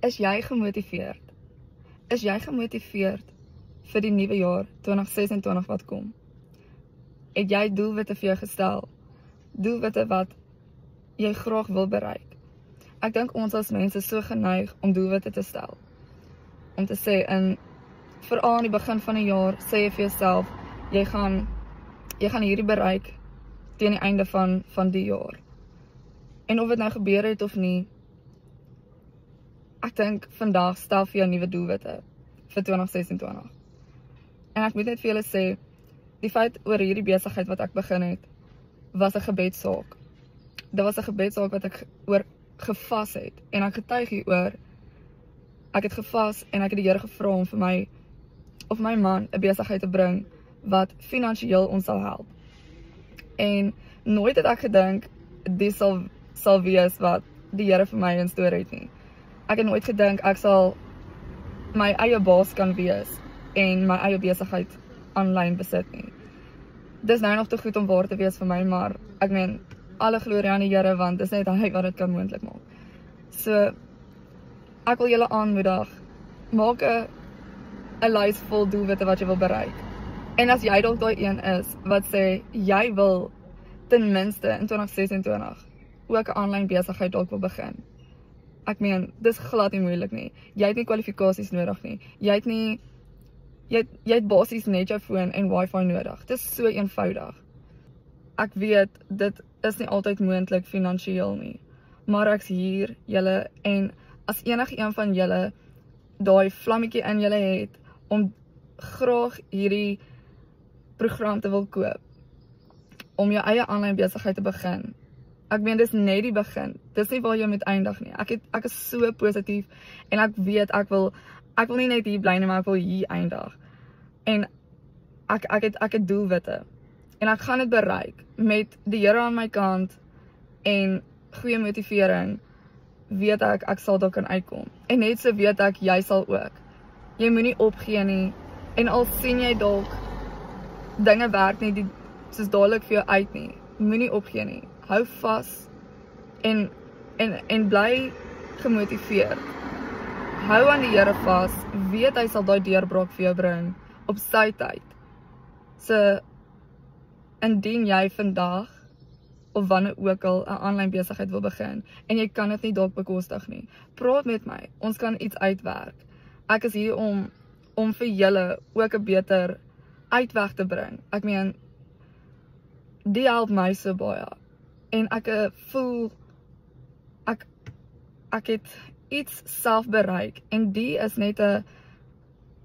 Is jy gemotiveerd? Is jy gemotiveerd vir die nuwe jaar 2026 wat kom? Het jy doelwitte vir jou gestel? Doelwitte wat jy graag wil bereik? Ek dink ons as mense so geneig om doelwitte te stel. Om te sê, veral aan die begin van die jaar, sê jy vir jouself, jy gaan hierdie bereik teen die einde van die jaar. En of dit nou gebeur het of nie, ek dink vandag stel vir jou nuwe doelwitte vir 2026. En ek moet net vir julle sê, die feit oor hierdie besigheid wat ek begin het, was 'n gebedsaak. Dit was 'n gebedsaak wat ek oor gevas het. En ek getuig hieroor. Ek het gevas en ek het die Here gevra om vir my of my man 'n besigheid te bring wat finansiëel ons sal help. En nooit het ek gedink dit sal wees wat die Here vir my instoor het nie. Ek het nooit gedink ek sal my eie baas kan wees en my eie besigheid aanlyn besit nie. Dis nou nog te goed om waar te wees vir my, maar ek meen, alle glorie aan die Here, want dis net hy wat dit kan moontlik maak. So, ek wil julle aanmoedig, maak 'n lys vol doelwitte wat jy wil bereik. En as jy dalk daai een is, wat sê, jy wil ten minste in 2026 ook 'n aanlyn besigheid dalk wil begin. Ek meen, dis glad nie moeilik nie. Jy het nie kwalifikasies nodig nie. Jy het basies net jou foon en wifi nodig. Dit is so eenvoudig. Ek weet, dit is nie altyd moontlik finansiëel nie. Maar ek's hier, julle, en as een van julle daai vlammetjie in julle het om graag hierdie program te wil koop, om jou eie aanlyn besigheid te begin. Ek meen, dis net die begin. Dis nie waar jy moet eindig nie. Ek is so positief en ek weet ek wil nie net hier bly nie, maar ek wil hier eindig. En ek het doelwitte. En ek gaan dit bereik met die Here aan my kant en goeie motivering. Weet ek sal daar kan uitkom. En net so weet ek, jy sal ook. Jy moenie opgee nie. En al sien jy dalk dinge werk nie soos dadelik vir jou uit nie. Moenie opgee nie. Hou vas en bly gemotiveerd. Hou aan die Here vas. Weet hy sal daai deurbraak vir jou bring op sy tyd. So, indien jy vandag of wanneer ook al 'n aanlyn besigheid wil begin en jy kan dit nie dalk bekostig nie, praat met my. Ons kan iets uitwerk. Ek is hier om vir julle ook 'n beter uitweg te bring. Ek meen, die help my so baie. En ek voel ek het iets self bereik en die is net 'n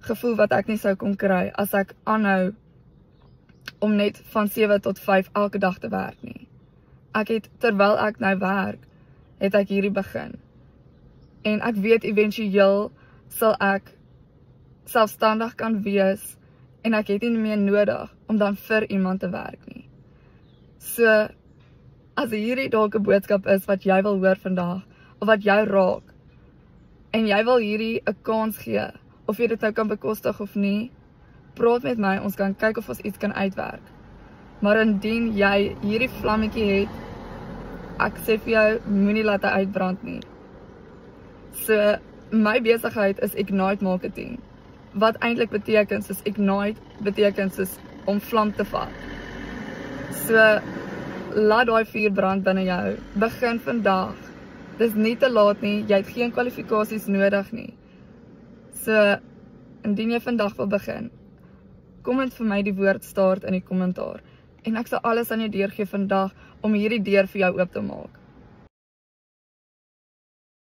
gevoel wat ek nie sou kon kry as ek aanhou om net van 7 tot 5 elke dag te werk nie. Terwyl ek nou werk, het ek hierdie begin. En ek weet eventueel sal ek selfstandig kan wees en ek het nie meer nodig om dan vir iemand te werk nie. So, as hierdie dalk 'n boodskap is wat jy wil hoor vandag, of wat jou raak, en jy wil hierdie 'n kans gee, of jy dit nou kan bekostig of nie, praat met my, ons kan kyk of ons iets kan uitwerk. Maar indien jy hierdie vlammetjie het, ek sê vir jou, moenie laat hy uitbrand nie. So, my besigheid is Ignite Marketing. Wat eintlik beteken, soos Ignite beteken soos om vlam te vat. So, laat daai vuur brand binne jou. Begin vandag. Dis nie te laat nie, jy het geen kwalifikasies nodig nie. So, indien jy vandag wil begin, kom vir my die woord start in die kommentaar. En ek sal alles aan jou deurgee vandag om hierdie deur vir jou oop te maak.